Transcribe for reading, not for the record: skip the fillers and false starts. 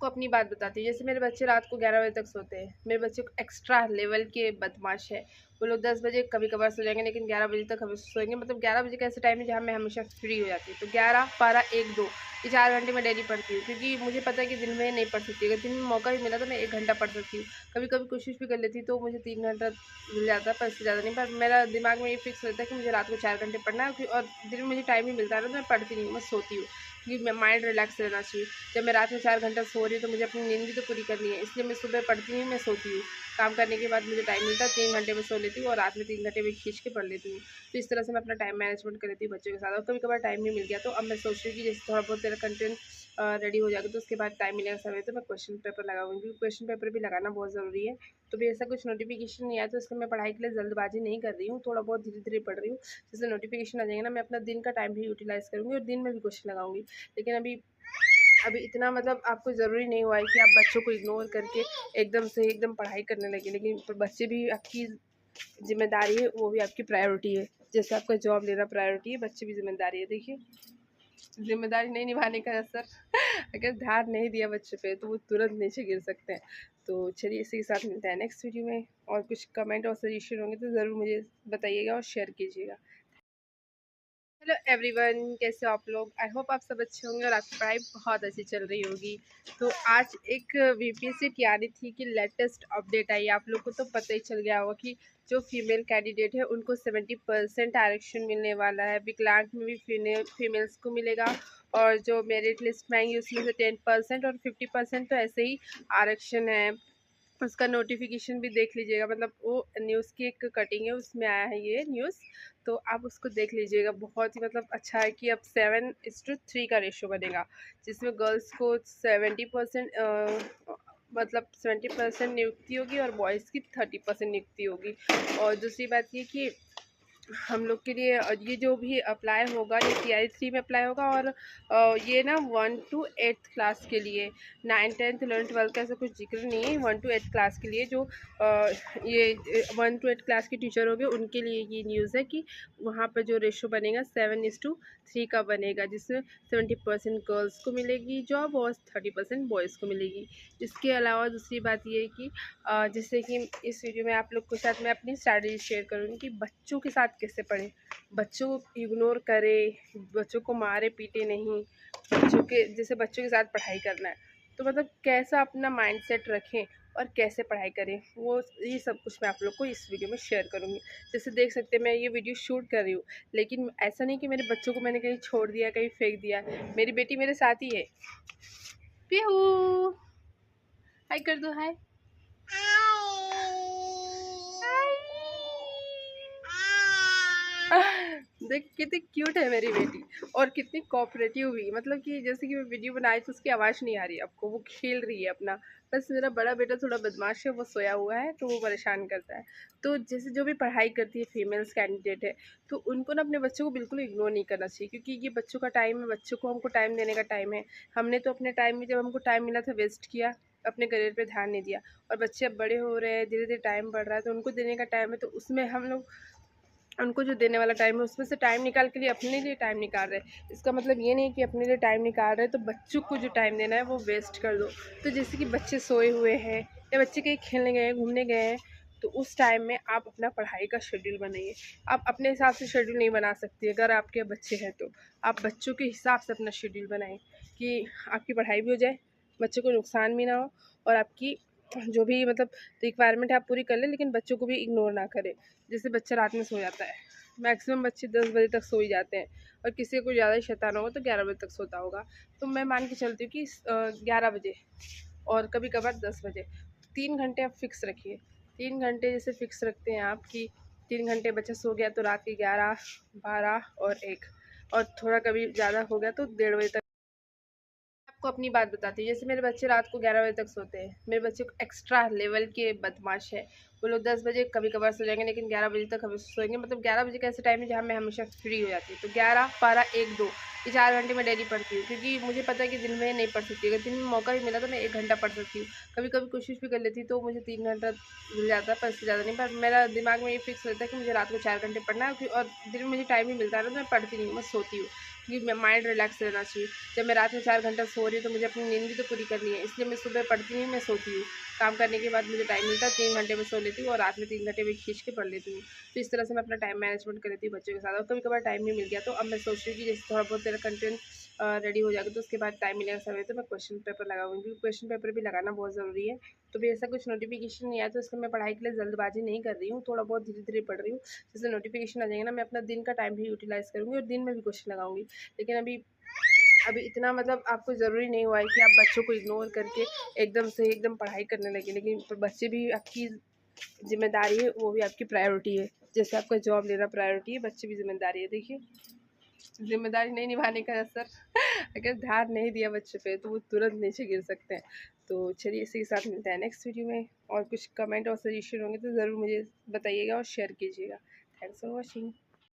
आपको अपनी बात बताती हूँ। जैसे मेरे बच्चे रात को 11 बजे तक सोते हैं। मेरे बच्चे एक्स्ट्रा लेवल के बदमाश है। वो लोग 10 बजे कभी कभार सो जाएंगे, लेकिन 11 बजे तक हमेशा सोएंगे। मतलब 11 बजे का ऐसा टाइम है जहाँ मैं हमेशा फ्री हो जाती हूँ। तो 11, 12, 1, 2 ये 4 घंटे मैं डेली पढ़ती हूँ, क्योंकि मुझे पता है कि दिन में नहीं पढ़ सकती। अगर दिन में मौका भी मिला तो मैं 1 घंटा पढ़ सकती हूँ। कभी कभी कोशिश भी कर लेती हूँ तो मुझे 3 घंटा मिल जाता है, पर इससे ज़्यादा नहीं। पर मेरा दिमाग में ये फिक्स रहता है कि मुझे रात को 4 घंटे पढ़ना है, और दिन में मुझे टाइम ही मिलता है ना, तो मैं पढ़ती नहीं हूँ, मैं सोती हूँ, क्योंकि माइंड रिलैक्स रहना चाहिए। जब मैं रात में 4 घंटा सो रही हूँ तो मुझे अपनी नींद भी तो पूरी करनी है, इसलिए मैं सुबह पढ़ती नहीं, मैं सोती हूँ। काम करने के बाद मुझे टाइम मिलता है, 3 घंटे में सो लेती हूँ और रात में 3 घंटे में खींच के पढ़ लेती हूँ। तो इस तरह से मैं अपना टाइम मैनेजमेंट कर लेती हूँ बच्चों के साथ। और कभी कभार टाइम नहीं मिल गया तो अब मैं सोच रही हूँ कि जैसे थोड़ा बहुत तेरा कंटेंट रेडी हो जाएगा तो उसके बाद टाइम मिलेगा समय तो मैं क्वेश्चन पेपर लगाऊंगी, क्योंकि क्वेश्चन पेपर भी लगाना बहुत ज़रूरी है। तो भी ऐसा कुछ नोटिफिकेशन नहीं आया तो इसलिए मैं पढ़ाई के लिए जल्दबाजी नहीं कर रही हूँ, थोड़ा बहुत धीरे धीरे पढ़ रही हूँ। जैसे नोटिफिकेशन आ जाएंगे ना, मैं अपना दिन का टाइम भी यूटिलाइज़ करूँगी और दिन में भी क्वेश्चन लगाऊंगी। लेकिन अभी अभी इतना मतलब आपको ज़रूरी नहीं हुआ है कि आप बच्चों को इग्नोर करके एकदम से एकदम पढ़ाई करने लगे, लेकिन बच्चे भी आपकी जिम्मेदारी है, वो भी आपकी प्रायोरिटी है। जैसे आपका जॉब लेना प्रायोरिटी है, बच्चे भी जिम्मेदारी है। देखिए, जिम्मेदारी नहीं निभाने का असर अगर ध्यान नहीं दिया बच्चे पे तो वो तुरंत नीचे गिर सकते हैं। तो चलिए, इसी के साथ मिलते हैं नेक्स्ट वीडियो में। और कुछ कमेंट और सजेशन होंगे तो ज़रूर मुझे बताइएगा और शेयर कीजिएगा। हेलो एवरीवन, कैसे हो आप लोग? आई होप आप सब अच्छे होंगे और आपकी पढ़ाई बहुत अच्छी चल रही होगी। तो आज एक वीपीएससी की आ रही थी कि लेटेस्ट अपडेट आई। आप लोग को तो पता ही चल गया होगा कि जो फीमेल कैंडिडेट है उनको 70% आरक्षण मिलने वाला है। विकलांग में भी फीमेल्स को मिलेगा, और जो मेरिट लिस्ट में आएंगी उसमें से 10% और 50% तो ऐसे ही आरक्षण है। उसका नोटिफिकेशन भी देख लीजिएगा, मतलब वो न्यूज़ की एक कटिंग है, उसमें आया है ये न्यूज़। तो आप उसको देख लीजिएगा। बहुत ही मतलब अच्छा है कि अब 7:3 का रेशो बनेगा, जिसमें गर्ल्स को 70% मतलब 70% नियुक्ति होगी और बॉयज़ की 30% नियुक्ति होगी। और दूसरी बात ये कि हम लोग के लिए ये जो भी अप्लाई होगा ये TI3 में अप्लाई होगा। और ये ना 1 to 8th क्लास के लिए, 9, 10th, 11th, 12th का ऐसा कुछ जिक्र नहीं है। 1 to 8th क्लास के लिए जो ये 1 to 8th क्लास के टीचर होंगे उनके लिए ये न्यूज़ है कि वहाँ पर जो रेशो बनेगा 7:3 का बनेगा, जिसमें 70% गर्ल्स को मिलेगी जॉब और 30% बॉयज़ को मिलेगी। इसके अलावा दूसरी बात ये है कि जैसे कि इस वीडियो में आप लोग के साथ मैं अपनी स्ट्रैटेजी शेयर करूँगी कि बच्चों के साथ कैसे पढ़ें, बच्चों को इग्नोर करें, बच्चों को मारे पीटे नहीं, बच्चों के साथ पढ़ाई करना है। तो मतलब कैसा अपना माइंडसेट रखें और कैसे पढ़ाई करें, वो ये सब कुछ मैं आप लोग को इस वीडियो में शेयर करूँगी। जैसे देख सकते हैं मैं ये वीडियो शूट कर रही हूँ, लेकिन ऐसा नहीं कि मेरे बच्चों को मैंने कहीं छोड़ दिया, कहीं फेंक दिया। मेरी बेटी मेरे साथ ही है। पीहू, हाय कर दो, हाय। देख कितनी क्यूट है मेरी बेटी, और कितनी कोऑपरेटिव भी। मतलब कि जैसे कि मैं वीडियो बनाई तो उसकी आवाज़ नहीं आ रही आपको, वो खेल रही है अपना। बस मेरा बड़ा बेटा थोड़ा बदमाश है, वो सोया हुआ है तो वो परेशान करता है। तो जैसे जो भी पढ़ाई करती है फीमेल्स कैंडिडेट है, तो उनको ना अपने बच्चों को बिल्कुल इग्नोर नहीं करना चाहिए, क्योंकि ये बच्चों का टाइम है, बच्चों को हमको टाइम देने का टाइम है। हमने तो अपने टाइम में, जब हमको टाइम मिला था, वेस्ट किया, अपने करियर पे ध्यान नहीं दिया। और बच्चे अब बड़े हो रहे हैं, धीरे धीरे टाइम बढ़ रहा है, तो उनको देने का टाइम है, तो उसमें हम लोग उनको जो देने वाला टाइम है उसमें से टाइम निकाल के लिए अपने लिए टाइम निकाल रहे हैं। इसका मतलब ये नहीं कि अपने लिए टाइम निकाल रहे हैं तो बच्चों को जो टाइम देना है वो वेस्ट कर दो। तो जैसे कि बच्चे सोए हुए हैं या बच्चे कहीं खेलने गए हैं, घूमने गए हैं, तो उस टाइम में आप अपना पढ़ाई का शेड्यूल बनाइए। आप अपने हिसाब से शेड्यूल नहीं बना सकती। अगर आपके बच्चे हैं तो आप बच्चों के हिसाब से अपना शेड्यूल बनाएं कि आपकी पढ़ाई भी हो जाए, बच्चों को नुकसान भी ना हो, और आपकी जो भी मतलब रिक्वायरमेंट है आप पूरी कर लें, लेकिन बच्चों को भी इग्नोर ना करें। जैसे बच्चा रात में सो जाता है, मैक्सिमम बच्चे 10 बजे तक सो ही जाते हैं, और किसी को ज़्यादा ही शैतान होगा तो 11 बजे तक सोता होगा। तो मैं मान के चलती हूँ कि 11 बजे और कभी कभार 10 बजे 3 घंटे आप फिक्स रखिए। 3 घंटे जैसे फिक्स रखते हैं आप कि 3 घंटे बच्चा सो गया तो रात के 11, 12 और 1, और थोड़ा कभी ज़्यादा हो गया तो 1:30 बजे तक। आपको अपनी बात बताती हूँ। जैसे मेरे बच्चे रात को 11 बजे तक सोते हैं। मेरे बच्चे एक्स्ट्रा लेवल के बदमाश है। वो लोग 10 बजे कभी कभार सो जाएंगे, लेकिन 11 बजे तक हमेशा सोएंगे। मतलब 11 बजे का ऐसा टाइम है जहाँ मैं हमेशा फ्री हो जाती हूँ। तो 11, 12, 1, 2 ये 4 घंटे मैं डेली पढ़ती हूँ, क्योंकि मुझे पता है कि दिन में नहीं पढ़ सकती। अगर दिन में मौका भी मिला तो मैं 1 घंटा पढ़ सकती हूँ। कभी कभी कोशिश भी कर लेती हूँ तो मुझे 3 घंटा मिल जाता है, पर इससे ज़्यादा नहीं। पर मेरा दिमाग में ये फिक्स रहता है कि मुझे रात को 4 घंटे पढ़ना है, और दिन में मुझे टाइम ही मिलता है ना, तो मैं पढ़ती नहीं हूँ, मैं सोती हूँ। क्योंकि माइंड रिलैक्स रहना चाहिए। जब मैं रात में 4 घंटा सो रही हूँ तो मुझे अपनी नींद भी तो पूरी करनी है, इसलिए मैं सुबह पढ़ती नहीं, मैं सोती हूँ। काम करने के बाद मुझे टाइम मिलता है 3 घंटे में सो लेती हूँ और रात में 3 घंटे में खींच के पढ़ लेती हूँ। तो इस तरह से मैं अपना टाइम मैनेजमेंट कर लेती हूँ बच्चों के साथ। और कभी कभार टाइम नहीं मिल गया तो अब मैं सोच रही हूँ कि जैसे थोड़ा बहुत तेरा कंटेंट रेडी हो जाएगा तो उसके बाद टाइम मिलेगा समय तो मैं क्वेश्चन पेपर लगाऊंगी, क्योंकि क्वेश्चन पेपर भी लगाना बहुत ज़रूरी है। तो भी ऐसा कुछ नोटिफिकेशन नहीं आया तो इसलिए मैं पढ़ाई के लिए जल्दबाजी नहीं कर रही हूँ, थोड़ा बहुत धीरे धीरे पढ़ रही हूँ। जैसे नोटिफिकेशन आ जाएंगे ना, मैं अपना दिन का टाइम भी यूटिलाइज़ करूँगी और दिन में भी क्वेश्चन लगाऊंगी। लेकिन अभी अभी इतना मतलब आपको ज़रूरी नहीं हुआ है कि आप बच्चों को इग्नोर करके एकदम से एकदम पढ़ाई करने लगे, लेकिन बच्चे भी आपकी जिम्मेदारी है, वो भी आपकी प्रायोरिटी है। जैसे आपका जॉब लेना प्रायोरिटी है, बच्चे भी जिम्मेदारी है। देखिए, जिम्मेदारी नहीं निभाने का असर अगर ध्यान नहीं दिया बच्चे पे तो वो तुरंत नीचे गिर सकते हैं। तो चलिए, इसी के साथ मिलते हैं नेक्स्ट वीडियो में। और कुछ कमेंट और सजेशन होंगे तो ज़रूर मुझे बताइएगा और शेयर कीजिएगा। Thanks for watching.